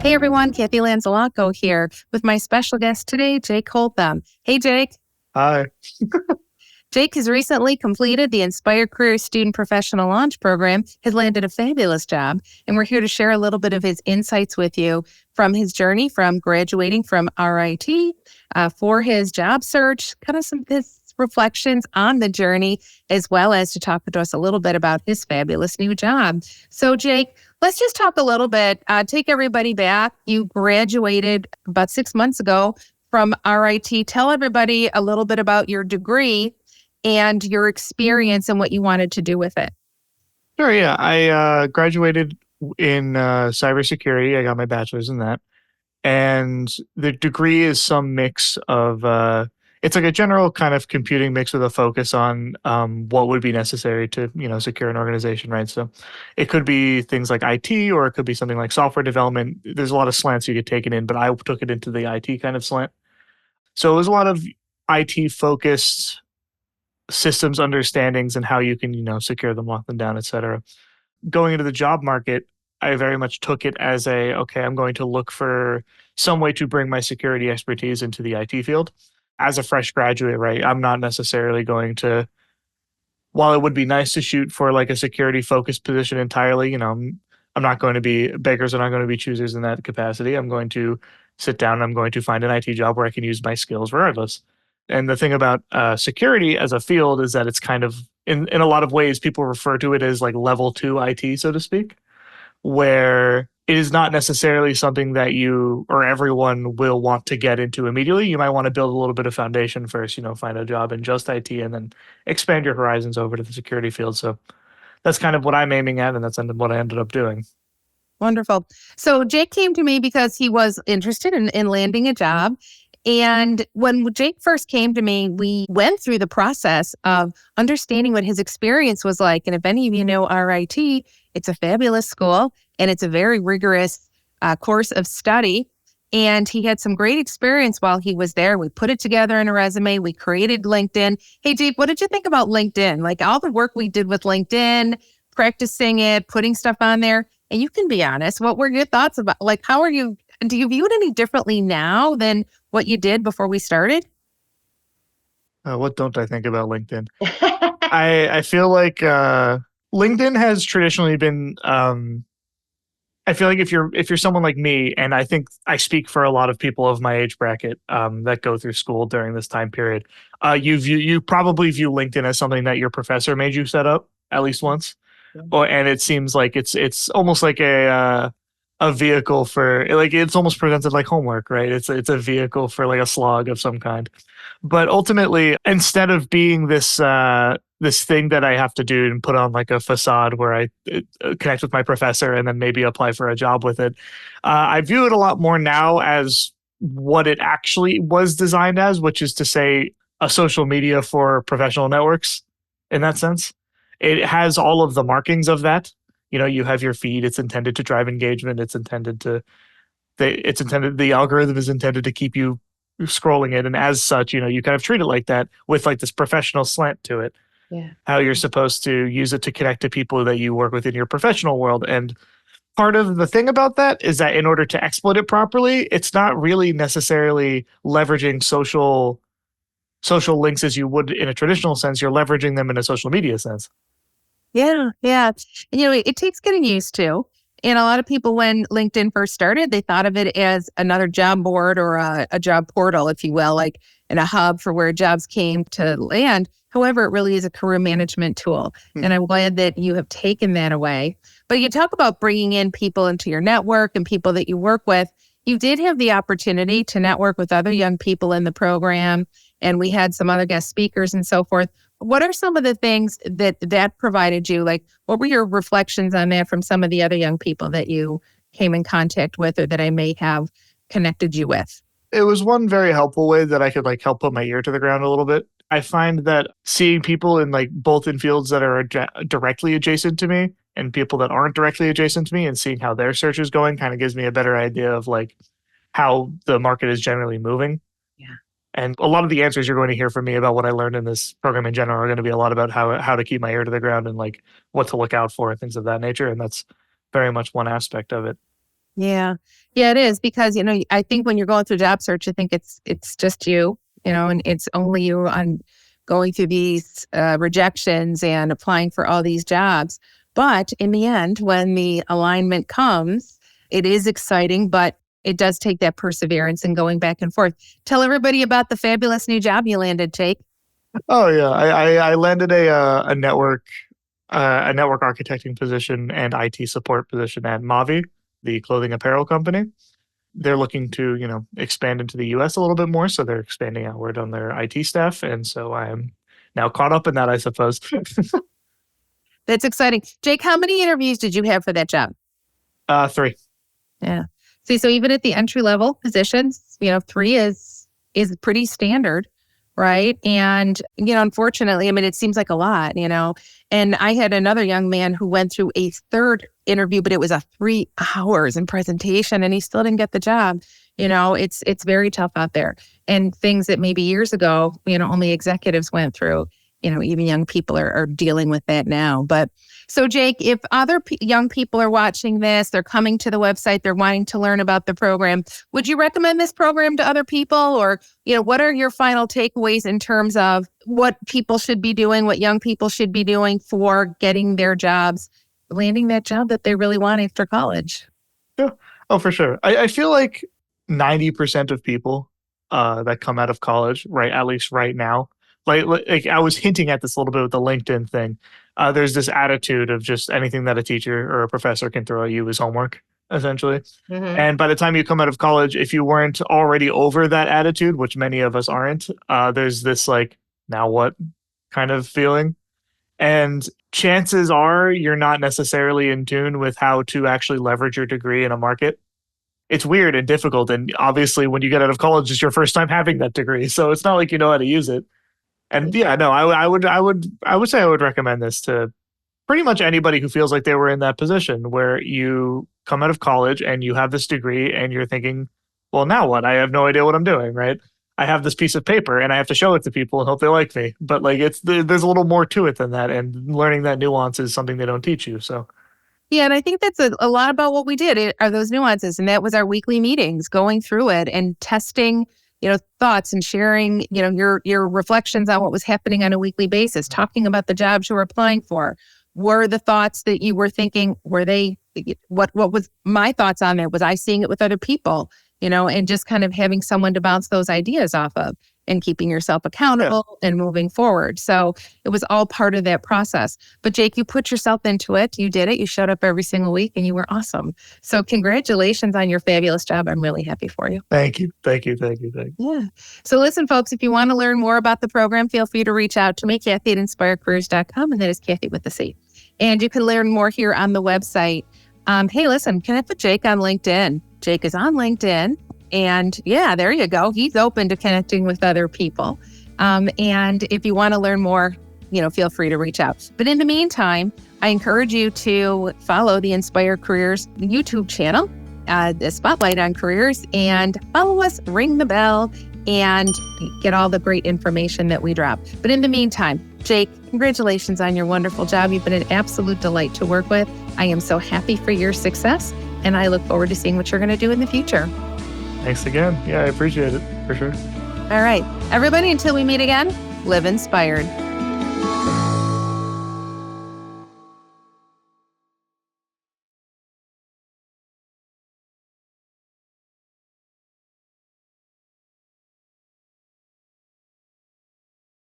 Hey everyone, Kathy Lanzalaco here with my special guest today, Jake Holtham. Hey Jake. Hi. Jake has recently completed the Inspired Career Student Professional Launch Program, has landed a fabulous job, and we're here to share a little bit of his insights with you from his journey from graduating from RIT for his job search, kind of some of his reflections on the journey, as well as to talk to us a little bit about his fabulous new job. So Jake, let's just talk a little bit, take everybody back. You graduated about 6 months ago from RIT. Tell everybody a little bit about your degree and your experience and what you wanted to do with it. Sure, yeah. I graduated in cybersecurity. I got my bachelor's in that. And the degree is some mix of, it's like a general kind of computing mix with a focus on what would be necessary to, secure an organization, right? So it could be things like IT, or it could be something like software development. There's a lot of slants you could take it in, but I took it into the IT kind of slant. So it was a lot of IT focused systems understandings and how you can, secure them, lock them down, et cetera. Going into the job market, I very much took it as okay, I'm going to look for some way to bring my security expertise into the IT field. As a fresh graduate, right, I'm not necessarily going to, while it would be nice to shoot for like a security focused position entirely, I'm not going to be, beggars are not going to be choosers in that capacity. I'm going to sit down and I'm going to find an IT job where I can use my skills regardless. And the thing about security as a field is that it's kind of, in a lot of ways, people refer to it as like level 2 IT, so to speak, where it is not necessarily something that you or everyone will want to get into immediately. You might want to build a little bit of foundation first, find a job in just IT and then expand your horizons over to the security field. So that's kind of what I'm aiming at, and that's what I ended up doing. Wonderful. So Jake came to me because he was interested in landing a job. And when Jake first came to me, we went through the process of understanding what his experience was like. And if any of you know RIT, it's a fabulous school and it's a very rigorous course of study. And he had some great experience while he was there. We put it together in a resume. We created LinkedIn. Hey, Jake, what did you think about LinkedIn? Like all the work we did with LinkedIn, practicing it, putting stuff on there. And you can be honest, what were your thoughts about, like, do you view it any differently now than what you did before we started? What don't I think about LinkedIn? I feel like LinkedIn has traditionally been. I feel like if you're someone like me, and I think I speak for a lot of people of my age bracket that go through school during this time period, you probably view LinkedIn as something that your professor made you set up at least once, and it seems like it's almost like a vehicle for, like, it's almost presented like homework, right? It's a vehicle for like a slog of some kind. But ultimately, instead of being this this thing that I have to do and put on like a facade where I connect with my professor and then maybe apply for a job with it, I view it a lot more now as what it actually was designed as, which is to say a social media for professional networks. In that sense, it has all of the markings of that. You have your feed. It's intended to drive engagement. The algorithm is intended to keep you scrolling it. And as such, you kind of treat it like that with like this professional slant to it. Yeah. How you're supposed to use it to connect to people that you work with in your professional world. And part of the thing about that is that in order to exploit it properly, it's not really necessarily leveraging social links as you would in a traditional sense. You're leveraging them in a social media sense. Yeah. And, it takes getting used to. And a lot of people, when LinkedIn first started, they thought of it as another job board or a job portal, if you will, like in a hub for where jobs came to land. However, it really is a career management tool. And I'm glad that you have taken that away. But you talk about bringing in people into your network and people that you work with. You did have the opportunity to network with other young people in the program. And we had some other guest speakers and so forth. What are some of the things that provided you? Like, what were your reflections on that from some of the other young people that you came in contact with or that I may have connected you with? It was one very helpful way that I could like help put my ear to the ground a little bit. I find that seeing people in like both in fields that are directly adjacent to me and people that aren't directly adjacent to me and seeing how their search is going kind of gives me a better idea of like how the market is generally moving. Yeah. And a lot of the answers you're going to hear from me about what I learned in this program in general are going to be a lot about how to keep my ear to the ground and like what to look out for and things of that nature. And that's very much one aspect of it. Yeah. Yeah, it is because, I think when you're going through job search, I think it's just you, and it's only you on going through these rejections and applying for all these jobs. But in the end, when the alignment comes, it is exciting, but it does take that perseverance and going back and forth. Tell everybody about the fabulous new job you landed, Jake. Oh yeah, I landed a network architecting position and IT support position at Mavi, the clothing apparel company. They're looking to, expand into the US a little bit more, so they're expanding outward on their IT staff, and so I am now caught up in that, I suppose. That's exciting. Jake, how many interviews did you have for that job? 3. Yeah. See, so even at the entry level positions, 3 is pretty standard, right? And, unfortunately, I mean, it seems like a lot, and I had another young man who went through a third interview, but it was a 3 hours in presentation and he still didn't get the job. It's very tough out there, and things that maybe years ago, only executives went through, even young people are dealing with that now. But so Jake, if other young people are watching this, they're coming to the website, they're wanting to learn about the program, would you recommend this program to other people? Or, what are your final takeaways in terms of what people should be doing, what young people should be doing for getting their jobs, landing that job that they really want after college? Yeah. Oh, for sure. I feel like 90% of people that come out of college, right, at least right now, like I was hinting at this a little bit with the LinkedIn thing. There's this attitude of just anything that a teacher or a professor can throw at you is homework, essentially. Mm-hmm. And by the time you come out of college, if you weren't already over that attitude, which many of us aren't, there's this like, now what kind of feeling. And chances are you're not necessarily in tune with how to actually leverage your degree in a market. It's weird and difficult. And obviously, when you get out of college, it's your first time having that degree. So it's not like you know how to use it. And yeah, no, I would say I would recommend this to pretty much anybody who feels like they were in that position where you come out of college and you have this degree and you're thinking, well, now what? I have no idea what I'm doing, right? I have this piece of paper and I have to show it to people and hope they like me. But like there's a little more to it than that, and learning that nuance is something they don't teach you. So Yeah, and I think that's a lot about what we did are those nuances. And that was our weekly meetings, going through it and testing, thoughts and sharing, your reflections on what was happening on a weekly basis, talking about the jobs you were applying for. Were the thoughts that you were thinking, what was my thoughts on that? Was I seeing it with other people, and just kind of having someone to bounce those ideas off of and keeping yourself accountable and moving forward. So it was all part of that process. But Jake, you put yourself into it. You did it. You showed up every single week and you were awesome. So congratulations on your fabulous job. I'm really happy for you. thank you. Yeah. So listen, folks, if you want to learn more about the program, feel free to reach out to me, Kathy at inspirecareers.com. And that is Kathy with the C. And you can learn more here on the website. Hey, listen, connect with Jake on LinkedIn. Jake is on LinkedIn. And yeah, there you go. He's open to connecting with other people. And if you want to learn more, feel free to reach out. But in the meantime, I encourage you to follow the Inspire Careers YouTube channel, the Spotlight on Careers, and follow us, ring the bell, and get all the great information that we drop. But in the meantime, Jake, congratulations on your wonderful job. You've been an absolute delight to work with. I am so happy for your success, and I look forward to seeing what you're going to do in the future. Thanks again. Yeah, I appreciate it for sure. All right, everybody, until we meet again, live inspired.